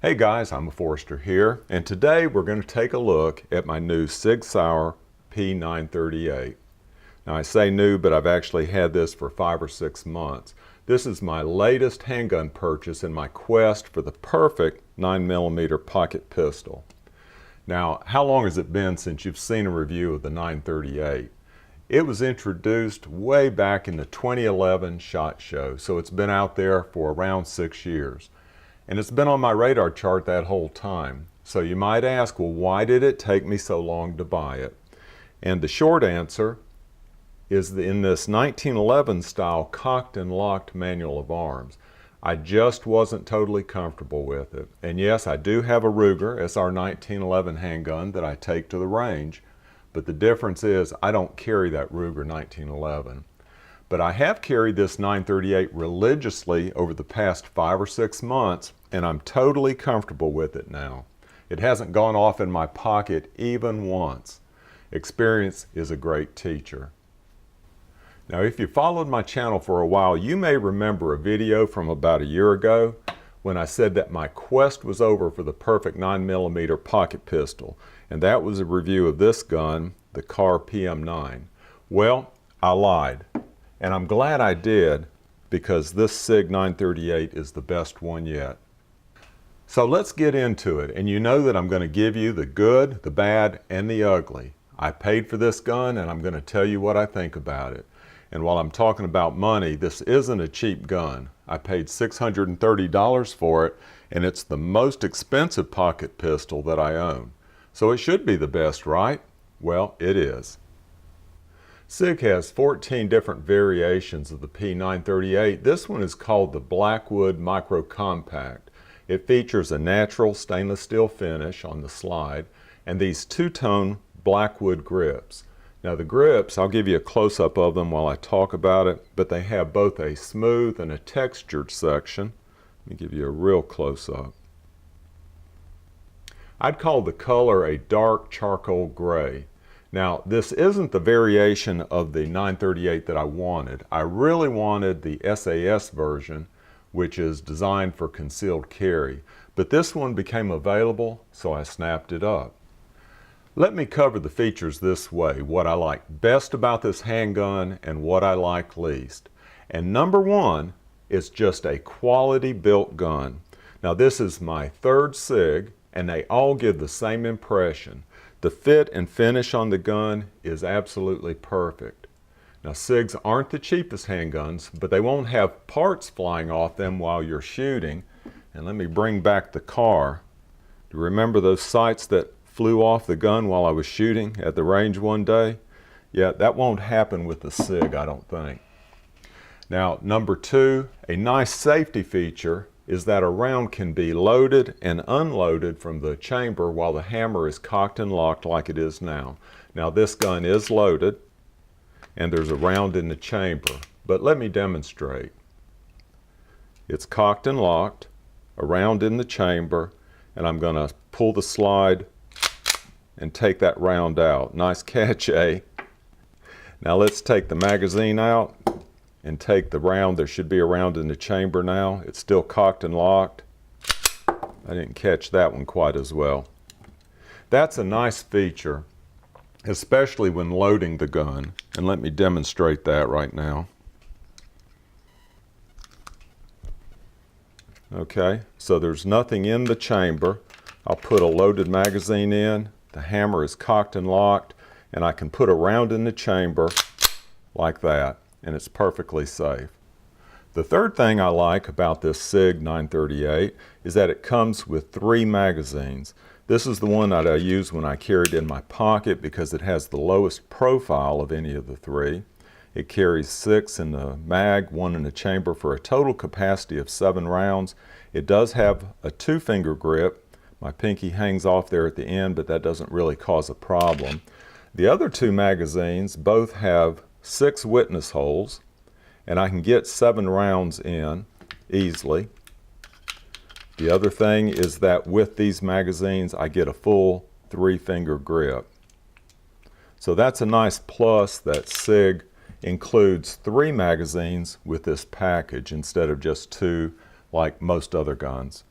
Hey guys, I'm Forrester here, and today we're going to take a look at my new Sig P938. Now I say new, but I've actually had this for 5 or 6 months. This is my latest handgun purchase in my quest for the perfect 9mm pocket pistol. Now, how long has it been since you've seen a review of the 938? It was introduced way back in the 2011 SHOT Show, so it's been out there for around 6 years. And it's been on my radar chart that whole time. So you might ask, well, why did it take me so long to buy it? And the short answer is in this 1911 style cocked and locked manual of arms. I just wasn't totally comfortable with it. And yes, I do have a Ruger SR 1911 handgun that I take to the range, but the difference is I don't carry that Ruger 1911. But I have carried this 938 religiously over the past 5 or 6 months, and I'm totally comfortable with it now. It hasn't gone off in my pocket even once. Experience is a great teacher. Now, if you followed my channel for a while, you may remember a video from about a year ago when I said that my quest was over for the perfect 9mm pocket pistol, and that was a review of this gun, the Car PM9. Well, I lied. And I'm glad I did, because this Sig 938 is the best one yet. So let's get into it, and you know that I'm going to give you the good, the bad, and the ugly. I paid for this gun, and I'm going to tell you what I think about it. And while I'm talking about money, this isn't a cheap gun. I paid $630 for it, and it's the most expensive pocket pistol that I own. So it should be the best, right? Well, it is. Sig has 14 different variations of the P938. This one is called the Blackwood Micro Compact. It features a natural stainless steel finish on the slide and these two-tone Blackwood grips. Now the grips, I'll give you a close-up of them while I talk about it, but they have both a smooth and a textured section. Let me give you a real close-up. I'd call the color a dark charcoal gray. Now, this isn't the variation of the 938 that I wanted. I really wanted the SAS version, which is designed for concealed carry. But this one became available, so I snapped it up. Let me cover the features this way, what I like best about this handgun and what I like least. And number one, it's just a quality built gun. Now, this is my third Sig, and they all give the same impression. The fit and finish on the gun is absolutely perfect. Now, Sigs aren't the cheapest handguns, but they won't have parts flying off them while you're shooting. And let me bring back the car. Do you remember those sights that flew off the gun while I was shooting at the range one day? Yeah, that won't happen with the Sig, I don't think. Now, number two, a nice safety feature is that a round can be loaded and unloaded from the chamber while the hammer is cocked and locked like it is now. Now this gun is loaded and there's a round in the chamber, but let me demonstrate. It's cocked and locked, a round in the chamber, and I'm going to pull the slide and take that round out. Nice catch, eh? Now let's take the magazine out and take the round. There should be a round in the chamber now. It's still cocked and locked. I didn't catch that one quite as well. That's a nice feature, especially when loading the gun. And let me demonstrate that right now. Okay, so there's nothing in the chamber. I'll put a loaded magazine in. The hammer is cocked and locked, and I can put a round in the chamber like that, and it's perfectly safe. The third thing I like about this Sig 938 is that it comes with 3 magazines. This is the one that I use when I carry it in my pocket because it has the lowest profile of any of the 3. It carries 6 in the mag, 1 in the chamber for a total capacity of 7 rounds. It does have a 2-finger grip. My pinky hangs off there at the end, but that doesn't really cause a problem. The other 2 magazines both have 6 witness holes, and I can get 7 rounds in easily. The other thing is that with these magazines, I get a full 3-finger grip. So that's a nice plus that Sig includes 3 magazines with this package instead of just 2 like most other guns.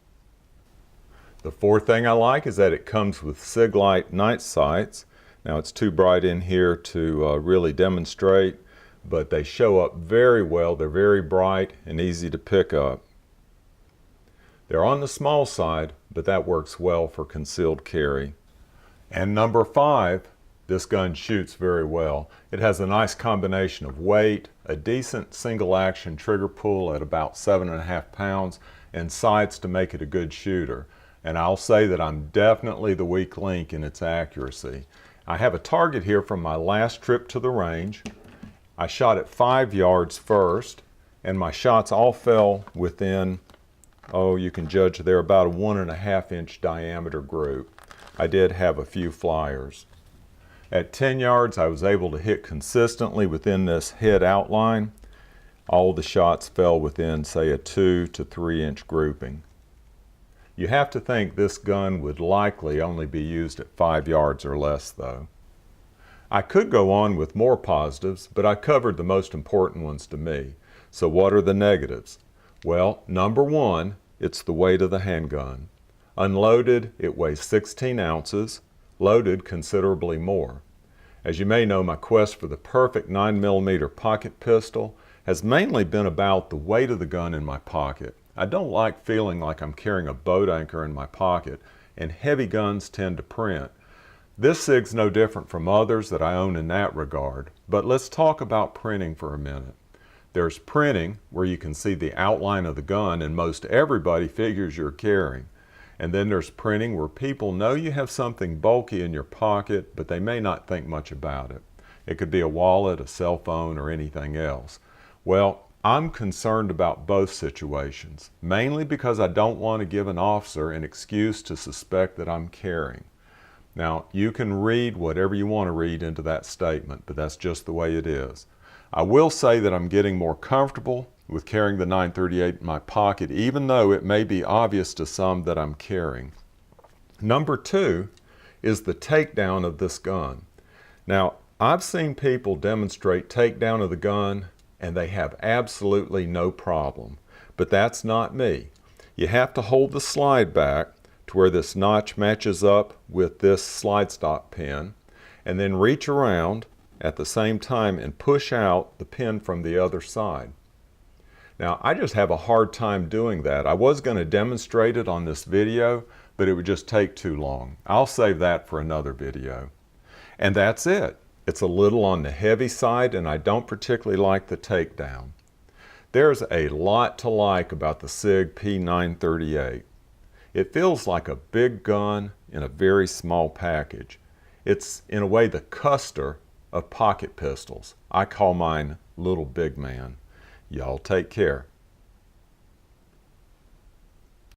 The fourth thing I like is that it comes with Sig Light night sights. Now it's too bright in here to really demonstrate, but they show up very well. They're very bright and easy to pick up. They're on the small side, but that works well for concealed carry. And number 5, this gun shoots very well. It has a nice combination of weight, a decent single action trigger pull at about 7.5 pounds, and sights to make it a good shooter. And I'll say that I'm definitely the weak link in its accuracy. I have a target here from my last trip to the range. I shot at 5 yards first, and my shots all fell within, you can judge there, about a 1.5 inch diameter group. I did have a few flyers. At 10 yards, I was able to hit consistently within this head outline. All the shots fell within, say, a 2 to 3 inch grouping. You have to think this gun would likely only be used at 5 yards or less, though. I could go on with more positives, but I covered the most important ones to me. So what are the negatives? Well, number 1, it's the weight of the handgun. Unloaded, it weighs 16 ounces. Loaded, considerably more. As you may know, my quest for the perfect 9mm pocket pistol has mainly been about the weight of the gun in my pocket. I don't like feeling like I'm carrying a boat anchor in my pocket, and heavy guns tend to print. This Sig's no different from others that I own in that regard, but let's talk about printing for a minute. There's printing where you can see the outline of the gun and most everybody figures you're carrying. And then there's printing where people know you have something bulky in your pocket, but they may not think much about it. It could be a wallet, a cell phone, or anything else. Well, I'm concerned about both situations, mainly because I don't want to give an officer an excuse to suspect that I'm carrying. Now, you can read whatever you want to read into that statement, but that's just the way it is. I will say that I'm getting more comfortable with carrying the 938 in my pocket, even though it may be obvious to some that I'm carrying. Number 2 is the takedown of this gun. Now, I've seen people demonstrate takedown of the gun and they have absolutely no problem. But that's not me. You have to hold the slide back to where this notch matches up with this slide stop pin, and then reach around at the same time and push out the pin from the other side. Now, I just have a hard time doing that. I was going to demonstrate it on this video, but it would just take too long. I'll save that for another video. And that's it. It's a little on the heavy side, and I don't particularly like the takedown. There's a lot to like about the Sig P938. It feels like a big gun in a very small package. It's, in a way, the Custer of pocket pistols. I call mine Little Big Man. Y'all take care.